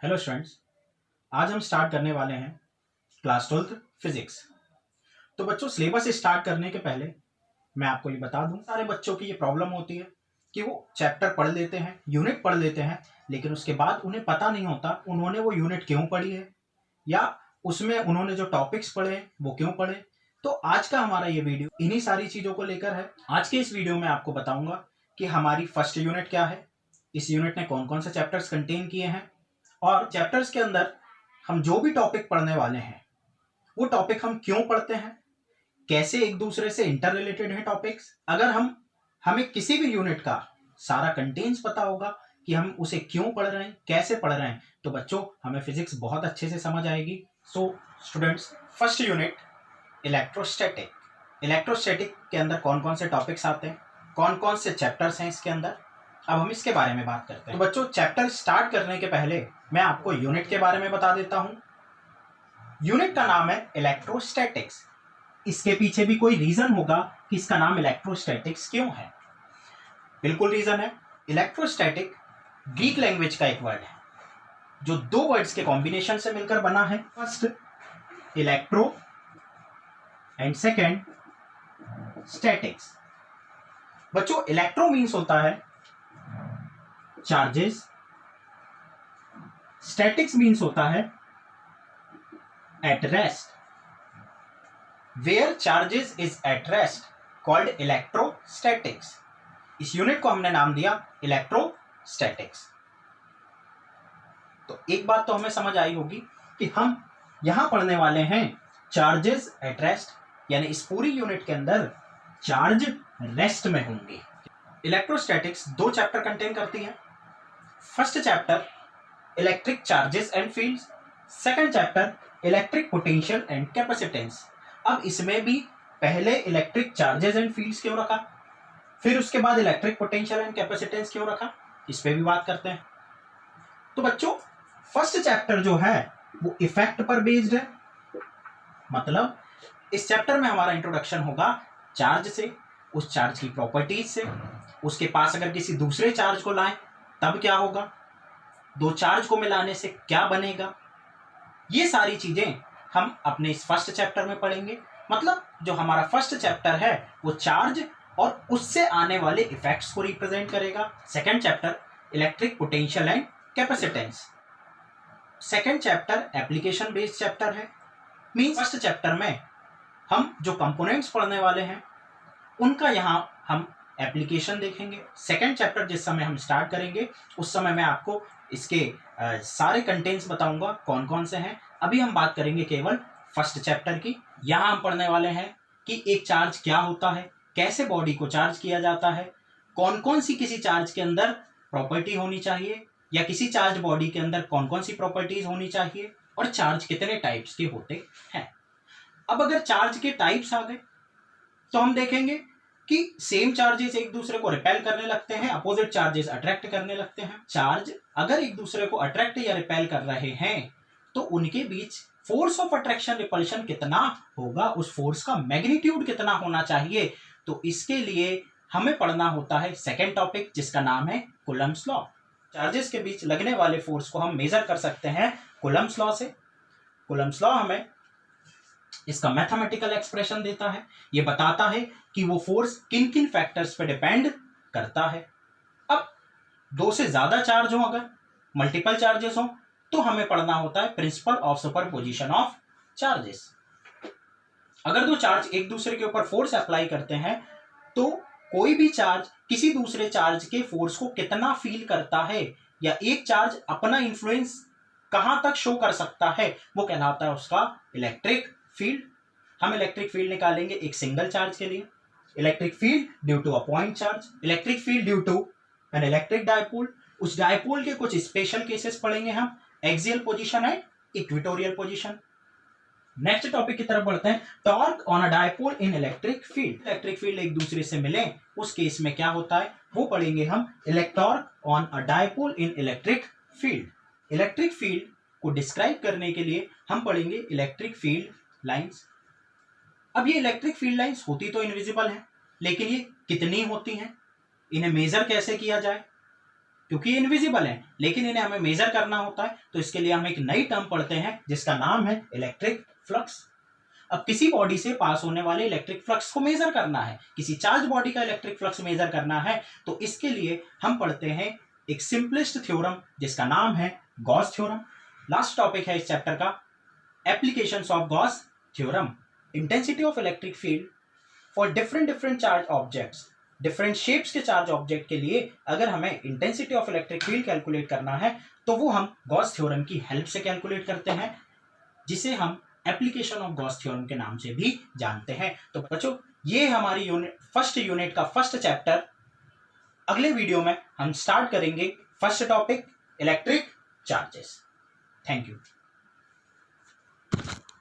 Hello students, आज हम start करने वाले हैं क्लास 12th फिजिक्स। तो बच्चों, सिलेबस स्टार्ट करने के पहले मैं आपको ये बता दूं, सारे बच्चों की ये प्रॉब्लम होती है कि वो चैप्टर पढ़ लेते हैं, यूनिट पढ़ लेते हैं, लेकिन उसके बाद उन्हें पता नहीं होता उन्होंने वो यूनिट क्यों पढ़ी है या उसमें उन्होंने जो टॉपिक्स पढ़े हैं वो क्यों पढ़े। तो आज का हमारा ये वीडियो इन्हीं सारी चीज़ों को लेकर है। आज के इस वीडियो में आपको बताऊंगा कि हमारी फर्स्ट यूनिट क्या है, इस यूनिट ने कौन कौन से चैप्टर्स कंटेन किए हैं, और चैप्टर्स के अंदर हम जो भी टॉपिक पढ़ने वाले हैं वो टॉपिक हम क्यों पढ़ते हैं, कैसे एक दूसरे से इंटर रिलेटेड है टॉपिक्स। अगर हमें किसी भी यूनिट का सारा कंटेंट्स पता होगा कि हम उसे क्यों पढ़ रहे हैं, कैसे पढ़ रहे हैं, तो बच्चों हमें फिजिक्स बहुत अच्छे से समझ आएगी। So students, first unit electrostatic. Electrostatic के अंदर कौन कौन से टॉपिक्स आते हैं, कौन कौन से चैप्टर्स हैं इसके अंदर, अब हम इसके बारे में बात करते हैं। तो बच्चों, चैप्टर स्टार्ट करने के पहले मैं आपको यूनिट के बारे में बता देता हूं। यूनिट का नाम है इलेक्ट्रोस्टैटिक्स। इसके पीछे भी कोई रीजन होगा कि इसका नाम इलेक्ट्रोस्टैटिक्स क्यों है। बिल्कुल रीजन है। इलेक्ट्रोस्टैटिक ग्रीक लैंग्वेज का एक वर्ड है जो दो वर्ड्स के कॉम्बिनेशन से मिलकर बना है। First electro and second statics. बच्चों, इलेक्ट्रो मीन्स होता है चार्जेस, स्टैटिक्स मीन्स होता है at rest. Where charges is at rest called electrostatics. इस यूनिट को हमने नाम दिया इलेक्ट्रोस्टैटिक्स। तो एक बात तो हमें समझ आई होगी कि हम यहां पढ़ने वाले हैं चार्जेस एट रेस्ट, यानी इस पूरी यूनिट के अंदर चार्ज रेस्ट में होंगे। इलेक्ट्रोस्टैटिक्स दो चैप्टर कंटेन करती है। First chapter electric charges and fields, second chapter electric potential and capacitance. अब इसमें भी पहले इलेक्ट्रिक चार्जेस एंड फील्ड्स क्यों रखा, फिर उसके बाद इलेक्ट्रिक पोटेंशियल एंड कैपेसिटेंस क्यों रखा, इस पे भी बात करते हैं। तो बच्चों, फर्स्ट चैप्टर जो है वो इफेक्ट पर बेस्ड है। मतलब इस चैप्टर में हमारा इंट्रोडक्शन होगा चार्ज से, उस चार्ज की प्रॉपर्टीज से, उसके पास अगर किसी दूसरे चार्ज को लाएं तब क्या होगा, दो चार्ज को मिलाने से क्या बनेगा, ये सारी चीजें हम अपने इस फर्स्ट चैप्टर में पढ़ेंगे। मतलब जो हमारा फर्स्ट चैप्टर है वो चार्ज और उससे आने वाले इफेक्ट्स को रिप्रेजेंट करेगा। Second chapter electric potential and capacitance. Second chapter application based chapter है। मींस फर्स्ट चैप्टर में हम जो कंपोनेंट्स पढ़ने वाले हैं उनका यहाँ हम एप्लीकेशन देखेंगे। सेकंड चैप्टर जिस समय हम स्टार्ट करेंगे उस समय मैं आपको इसके सारे कंटेंट्स बताऊंगा कौन कौन से हैं। अभी हम बात करेंगे केवल फर्स्ट चैप्टर की। यहाँ हम पढ़ने वाले हैं कि एक चार्ज क्या होता है, कैसे बॉडी को चार्ज किया जाता है, कौन कौन सी किसी चार्ज के अंदर प्रॉपर्टी होनी चाहिए या किसी चार्ज बॉडी के अंदर कौन कौन सी प्रॉपर्टीज होनी चाहिए, और चार्ज कितने टाइप्स के होते हैं। अब अगर चार्ज के टाइप्स आ गए तो हम देखेंगे कि सेम चार्जेस एक दूसरे को रिपेल करने लगते हैं, अपोजिट चार्जेस अट्रैक्ट करने लगते हैं। चार्ज अगर एक दूसरे को अट्रैक्ट या रिपेल कर रहे हैं तो उनके बीच फोर्स ऑफ अट्रैक्शन रिपल्शन कितना होगा, उस फोर्स का मैग्नीट्यूड कितना होना चाहिए। तो इसके लिए हमें पढ़ना होता है सेकेंड टॉपिक जिसका नाम है कूलम्ब्स लॉ। चार्जेस के बीच लगने वाले फोर्स को हम मेजर कर सकते हैं कूलम्ब्स लॉ से। कूलम्ब्स लॉ हमें इसका मैथमेटिकल एक्सप्रेशन देता है, ये बताता है कि वो फोर्स किन किन फैक्टर्स पे डिपेंड करता है। अब दो से ज्यादा चार्ज हो, अगर मल्टीपल चार्जेस हो, तो हमें पढ़ना होता है principle of superposition of charges. अगर दो चार्ज एक दूसरे के ऊपर फोर्स अप्लाई करते हैं तो कोई भी चार्ज किसी दूसरे चार्ज के फोर्स को कितना फील करता है या एक चार्ज अपना इंफ्लुएंस कहां तक शो कर सकता है, वो कहलाता है उसका इलेक्ट्रिक फील्ड। हम इलेक्ट्रिक फील्ड निकालेंगे एक सिंगल चार्ज के लिए। Electric field due to a point charge, electric field due to an electric dipole. उस डायपोल के कुछ स्पेशल केसेस पढ़ेंगे हम, axial position and equatorial position. Next topic की तरफ बढ़ते हैं, torque on a dipole in electric field. Electric field एक दूसरे से मिले उस केस में क्या होता है वो पढ़ेंगे हम, electric torque on a dipole in electric field. Electric field को डिस्क्राइब करने के लिए हम पढ़ेंगे इलेक्ट्रिक फील्ड लाइंस। अब ये इलेक्ट्रिक फील्ड लाइंस होती तो इनविजिबल हैं, लेकिन ये कितनी होती हैं, इन्हें मेजर कैसे किया जाए, क्योंकि ये इनविजिबल है, लेकिन इन्हें हमें मेजर करना होता है, तो इसके लिए हम एक नई टर्म पढ़ते हैं जिसका नाम है इलेक्ट्रिक फ्लक्स। अब किसी बॉडी से पास होने वाले इलेक्ट्रिक फ्लक्स को मेजर करना है, किसी चार्ज बॉडी का इलेक्ट्रिक फ्लक्स मेजर करना है, तो इसके लिए हम पढ़ते हैं एक सिंपलेस्ट थ्योरम जिसका नाम है गॉस थ्योरम। लास्ट टॉपिक है इस चैप्टर का, applications of Gauss theorem. Intensity of electric field for different charge objects, different shapes के चार्ज ऑब्जेक्ट के लिए अगर हमें intensity of electric field calculate करना है तो वो हम गॉस थ्योरम की हेल्प से कैलकुलेट करते हैं, जिसे हम एप्लीकेशन ऑफ गॉस थ्योरम के नाम से भी जानते हैं। तो बच्चों, ये हमारी फर्स्ट यूनिट का फर्स्ट चैप्टर। अगले वीडियो में हम स्टार्ट करेंगे first topic, electric charges. Thank you.